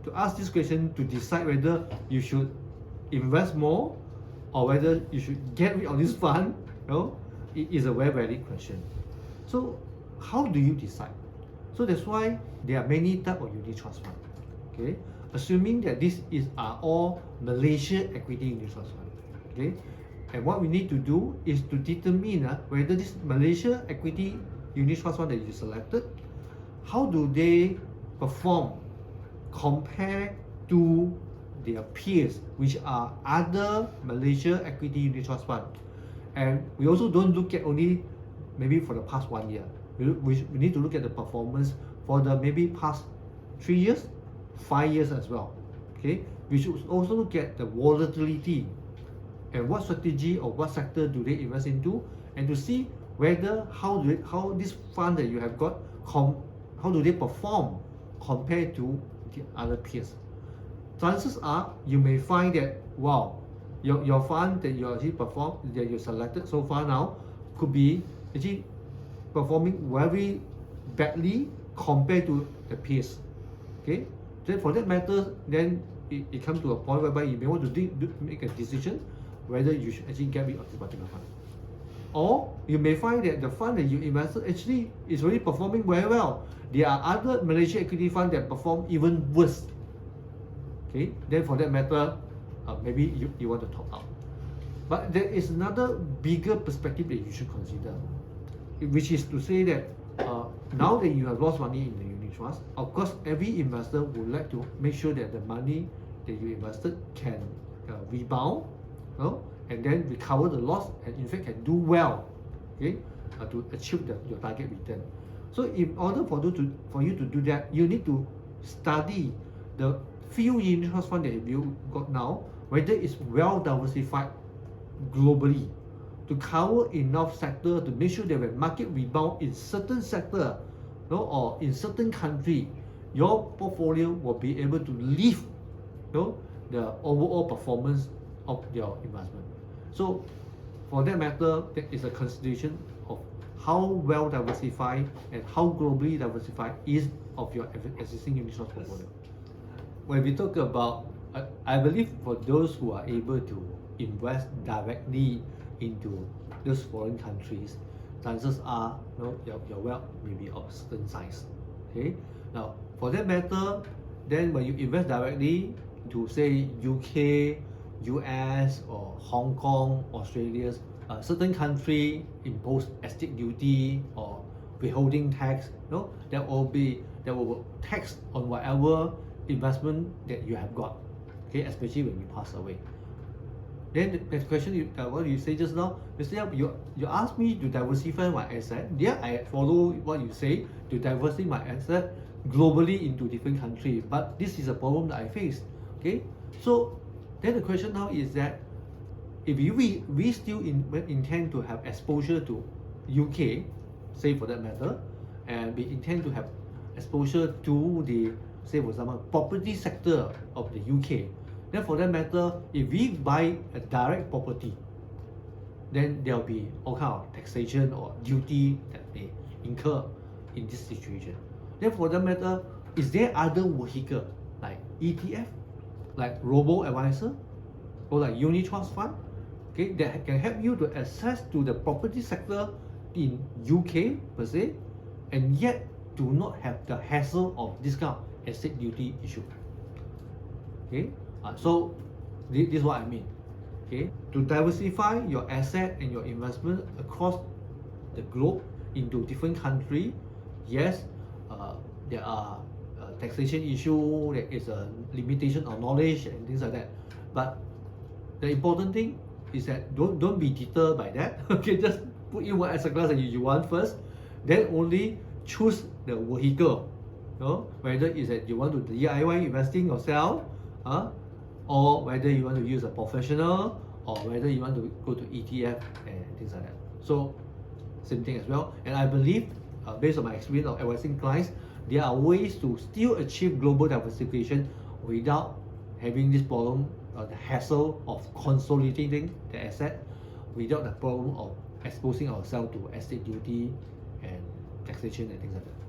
to ask this question to decide whether you should invest more or whether you should get rid of this fund, it is a very valid question. So how do you decide? So that's why there are many types of unit trust fund. Okay, assuming that this are all Malaysia equity unit trust fund. Okay, and what we need to do is to determine whether this Malaysia equity unit trust fund that you selected, how do they perform compared to their peers, which are other Malaysia equity unit trust fund. And we also don't look at only maybe for the past 1 year. We need to look at the performance for the maybe past 3 years, 5 years as well. Okay, we should also look at the volatility and what strategy or what sector do they invest into, and to see whether how this fund that you have got how do they perform compared to the other peers. Chances are you may find that wow, your fund that you actually that you selected so far now could be actually performing very badly compared to the peers. Okay, then for that matter, then it comes to a point whereby you may want to make a decision whether you should actually get rid of the particular fund. Or you may find that the fund that you invested actually is really performing very well. There are other Malaysia equity funds that perform even worse. Okay, then for that matter, maybe you want to top up. But there is another bigger perspective that you should consider, which is to say that now that you have lost money in the unit trust, of course every investor would like to make sure that the money that you invested can rebound, and then recover the loss, and in fact can do well, okay, to achieve your target return. So in order for you to do that, you need to study the few unit trust fund that you got now, whether it's well diversified globally to cover enough sector to make sure that when market rebound in certain sector, or in certain country, your portfolio will be able to lift, the overall performance of your investment. So for that matter, that is a consideration of how well diversified and how globally diversified is of your existing unit trust portfolio. When we talk about, I believe for those who are able to invest directly into those foreign countries, chances are your wealth may be of certain size. Okay, now for that matter, then when you invest directly to say UK, US or Hong Kong, Australia, certain country impose estate duty or withholding tax, there will tax on whatever investment that you have got, okay, especially when you pass away. Then the next question, what you say just now, you asked me to diversify my asset. Yeah, I follow what you say, to diversify my asset globally into different countries. But this is a problem that I face. Okay, so then the question now is that if we still intend to have exposure to UK, say for that matter, and we intend to have exposure to the, say for example, property sector of the UK, then for that matter, if we buy a direct property, then there will be all kind of taxation or duty that may incur in this situation. Then for that matter, is there other vehicle like ETF, like robo-advisor, or like unit trust fund, okay, that can help you to access to the property sector in UK per se, and yet do not have the hassle of this kind of estate duty issue. Okay, so this is what I mean. Okay, to diversify your asset and your investment across the globe into different countries, yes, there are taxation issue, there is a limitation of knowledge and things like that. But the important thing is that don't be deterred by that. Okay, just put in what asset class that you want first, then only choose the vehicle. Whether is that you want to DIY investing yourself, or whether you want to use a professional, or whether you want to go to ETF and things like that. So same thing as well. And I believe, based on my experience of advising clients, there are ways to still achieve global diversification without having this problem, the hassle of consolidating the asset, without the problem of exposing ourselves to estate duty and taxation and things like that.